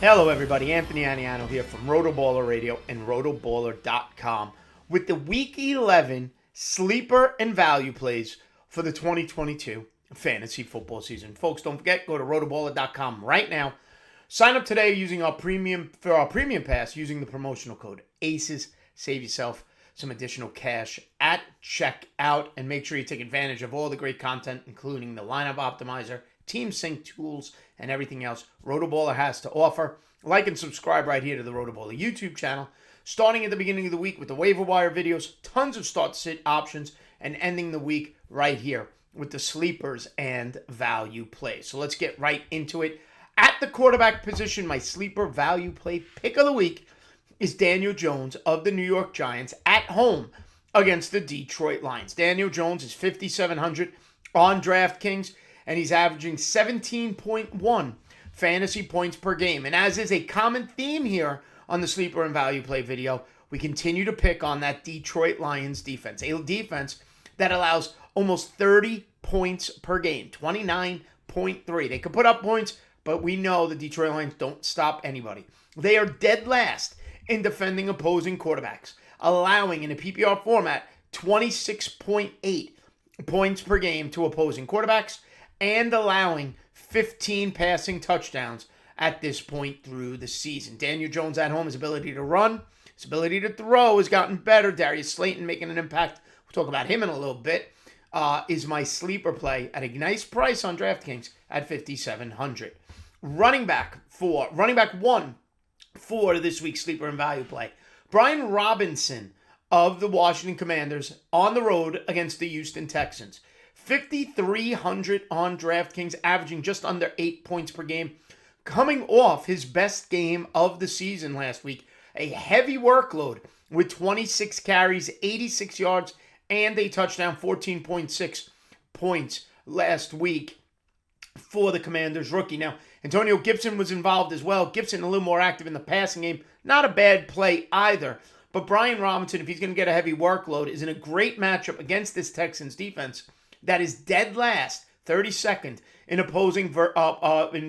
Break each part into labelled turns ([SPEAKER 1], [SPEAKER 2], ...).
[SPEAKER 1] Hello everybody, Anthony Aniano here from RotoBaller Radio and RotoBaller.com with the Week 11 sleeper and value plays for the 2022 fantasy football season. Folks, don't forget, go to RotoBaller.com right now. Sign up today using our premium pass using the promotional code ACES. Save yourself some additional cash at checkout and make sure you take advantage of all the great content, including the lineup optimizer, team sync tools, and everything else RotoBaller has to offer. Like and subscribe right here to the RotoBaller YouTube channel. Starting at the beginning of the week with the waiver wire videos, tons of start-sit options, and ending the week right here with the sleepers and value plays. So let's get right into it. At the quarterback position, my sleeper value play pick of the week is Daniel Jones of the New York Giants at home against the Detroit Lions. Daniel Jones is 5,700 on DraftKings, and he's averaging 17.1 fantasy points per game. And as is a common theme here on the sleeper and value play video, we continue to pick on that Detroit Lions defense, a defense that allows almost 30 points per game, 29.3. They could put up points, but we know the Detroit Lions don't stop anybody. They are dead last in defending opposing quarterbacks, allowing in a PPR format 26.8 points per game to opposing quarterbacks, and allowing 15 passing touchdowns at this point through the season. Daniel Jones at home, his ability to run, his ability to throw has gotten better. Darius Slayton making an impact. We'll talk about him in a little bit. Is my sleeper play at a nice price on DraftKings at 5,700. Running back one for this week's sleeper and value play, Brian Robinson of the Washington Commanders on the road against the Houston Texans. 5,300 on DraftKings, averaging just under 8 points per game. Coming off his best game of the season last week, a heavy workload with 26 carries, 86 yards, and a touchdown, 14.6 points last week for the Commanders rookie. Now, Antonio Gibson was involved as well. Gibson a little more active in the passing game. Not a bad play either. But Brian Robinson, if he's going to get a heavy workload, is in a great matchup against this Texans defense that is dead last, 32nd in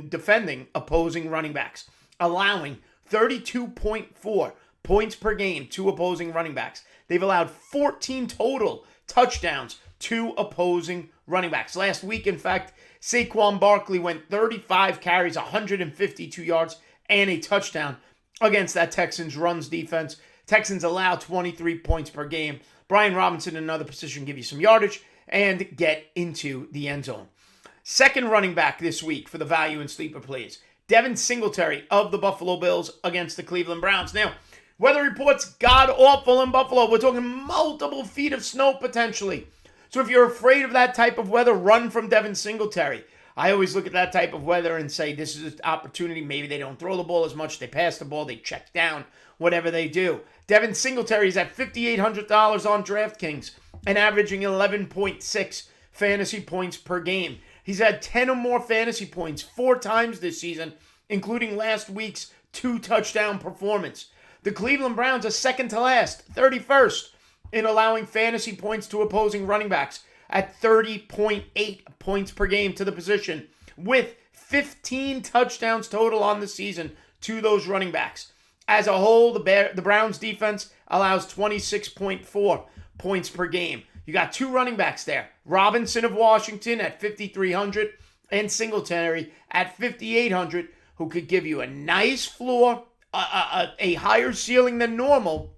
[SPEAKER 1] defending opposing running backs, allowing 32.4 points per game to opposing running backs. They've allowed 14 total touchdowns to opposing running backs. Last week, in fact, Saquon Barkley went 35 carries, 152 yards, and a touchdown against that Texans runs defense. Texans allow 23 points per game. Brian Robinson in another position give you some yardage and get into the end zone. Second running back this week for the value and sleeper plays, Devin Singletary of the Buffalo Bills against the Cleveland Browns. Now, weather reports god-awful in Buffalo. We're talking multiple feet of snow potentially. So if you're afraid of that type of weather, run from Devin Singletary. I always look at that type of weather and say this is an opportunity. Maybe they don't throw the ball as much. They pass the ball. They check down, whatever they do. Devin Singletary is at $5,800 on DraftKings and averaging 11.6 fantasy points per game. He's had 10 or more fantasy points 4 times this season, including last week's 2-touchdown performance. The Cleveland Browns are second to last, 31st, in allowing fantasy points to opposing running backs at 30.8 points per game to the position, with 15 touchdowns total on the season to those running backs. As a whole, the Browns defense allows 26.4 points per game. You got 2 running backs there. Robinson of Washington at 5,300 and Singletary at 5,800, who could give you a nice floor, a higher ceiling than normal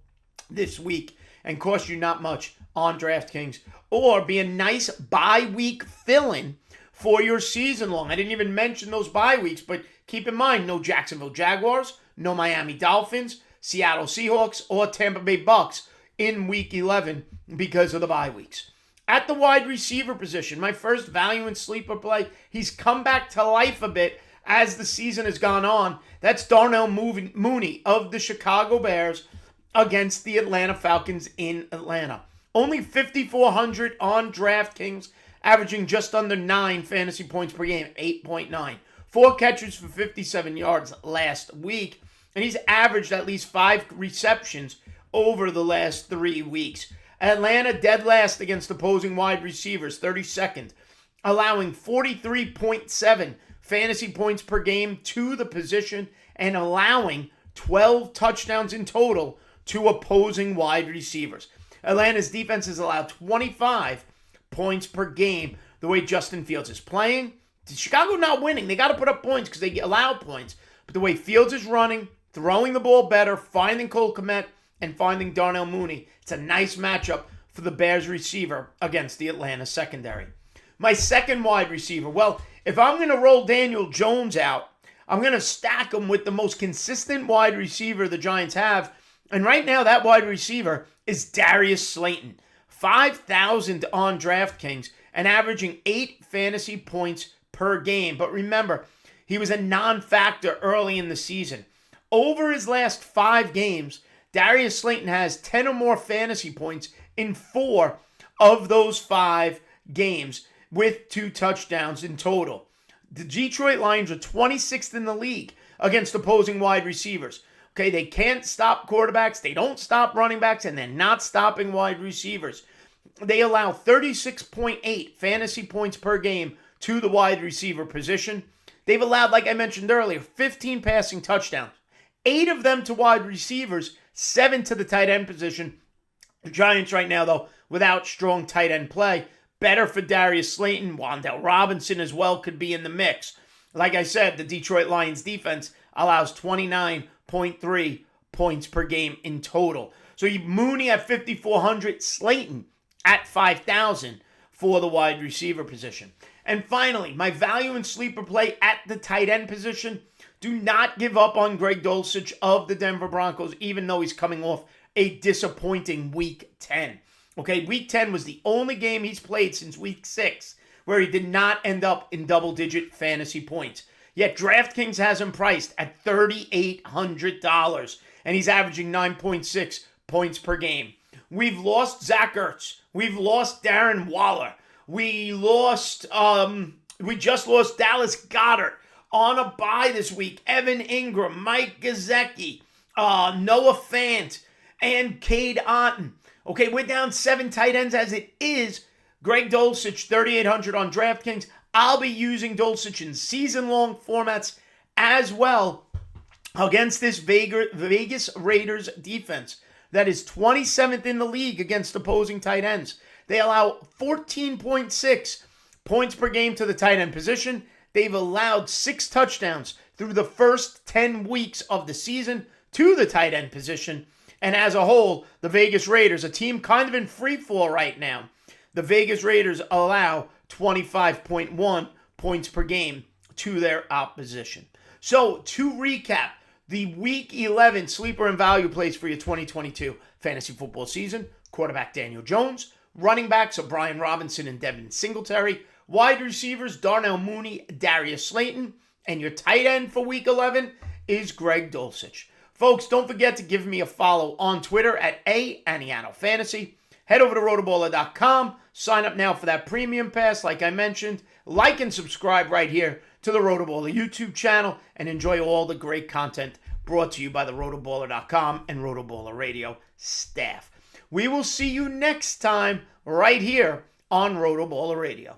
[SPEAKER 1] this week and cost you not much on DraftKings, or be a nice bye week fill-in for your season long. I didn't even mention those bye weeks, but keep in mind, no Jacksonville Jaguars, no Miami Dolphins, Seattle Seahawks, or Tampa Bay Bucks in Week 11 because of the bye weeks. At the wide receiver position, my first value and sleeper play, he's come back to life a bit as the season has gone on. That's Darnell Mooney of the Chicago Bears against the Atlanta Falcons in Atlanta. Only 5,400 on DraftKings, averaging just under 9 fantasy points per game, 8.9. 4 catches for 57 yards last week, and he's averaged at least 5 receptions over the last 3 weeks. Atlanta dead last against opposing wide receivers, 32nd, allowing 43.7 fantasy points per game to the position and allowing 12 touchdowns in total to opposing wide receivers. Atlanta's defense has allowed 25 points per game the way Justin Fields is playing. Chicago not winning. They got to put up points because they allow points. But the way Fields is running, throwing the ball better, finding Cole Kmet, and finding Darnell Mooney, it's a nice matchup for the Bears receiver against the Atlanta secondary. My second wide receiver, well, if I'm going to roll Daniel Jones out, I'm going to stack him with the most consistent wide receiver the Giants have. And right now, that wide receiver is Darius Slayton. 5,000 on DraftKings and averaging 8 fantasy points per game. But remember, he was a non-factor early in the season. Over his last 5 games, Darius Slayton has 10 or more fantasy points in 4 of those 5 games with 2 touchdowns in total. The Detroit Lions are 26th in the league against opposing wide receivers. Okay, they can't stop quarterbacks, they don't stop running backs, and they're not stopping wide receivers. They allow 36.8 fantasy points per game to the wide receiver position. They've allowed, like I mentioned earlier, 15 passing touchdowns. 8 of them to wide receivers, 7 to the tight end position. The Giants right now, though, without strong tight end play. Better for Darius Slayton. Wan'Dale Robinson as well could be in the mix. Like I said, the Detroit Lions defense allows 29.3 points per game in total. So you Mooney at 5,400, Slayton at 5,000 for the wide receiver position. And finally, my value and sleeper play at the tight end position. Do not give up on Greg Dulcich of the Denver Broncos, even though he's coming off a disappointing Week 10. Okay, Week 10 was the only game he's played since Week 6 where he did not end up in double-digit fantasy points. Yet DraftKings has him priced at $3,800, and he's averaging 9.6 points per game. We've lost Zach Ertz. We've lost Darren Waller. We just lost Dallas Goedert on a bye this week. Evan Ingram, Mike Gesicki, Noah Fant, and Cade Otton. Okay, we're down 7 tight ends as it is. Greg Dulcich, 3,800 on DraftKings. I'll be using Dulcich in season-long formats as well against this Vegas Raiders defense that is 27th in the league against opposing tight ends. They allow 14.6 points per game to the tight end position. They've allowed 6 touchdowns through the first 10 weeks of the season to the tight end position. And as a whole, the Vegas Raiders, a team kind of in free fall right now, the Vegas Raiders allow 25.1 points per game to their opposition. So, to recap, the Week 11 sleeper and value plays for your 2022 fantasy football season: quarterback Daniel Jones, running backs are Brian Robinson and Devin Singletary, wide receivers Darnell Mooney, Darius Slayton, and your tight end for Week 11 is Greg Dulcich. Folks, don't forget to give me a follow on Twitter at Aniano Fantasy. Head over to RotoBaller.com. Sign up now for that premium pass, like I mentioned. Like and subscribe right here to the RotoBaller YouTube channel and enjoy all the great content brought to you by the RotoBaller.com and RotoBaller Radio staff. We will see you next time right here on RotoBaller Radio.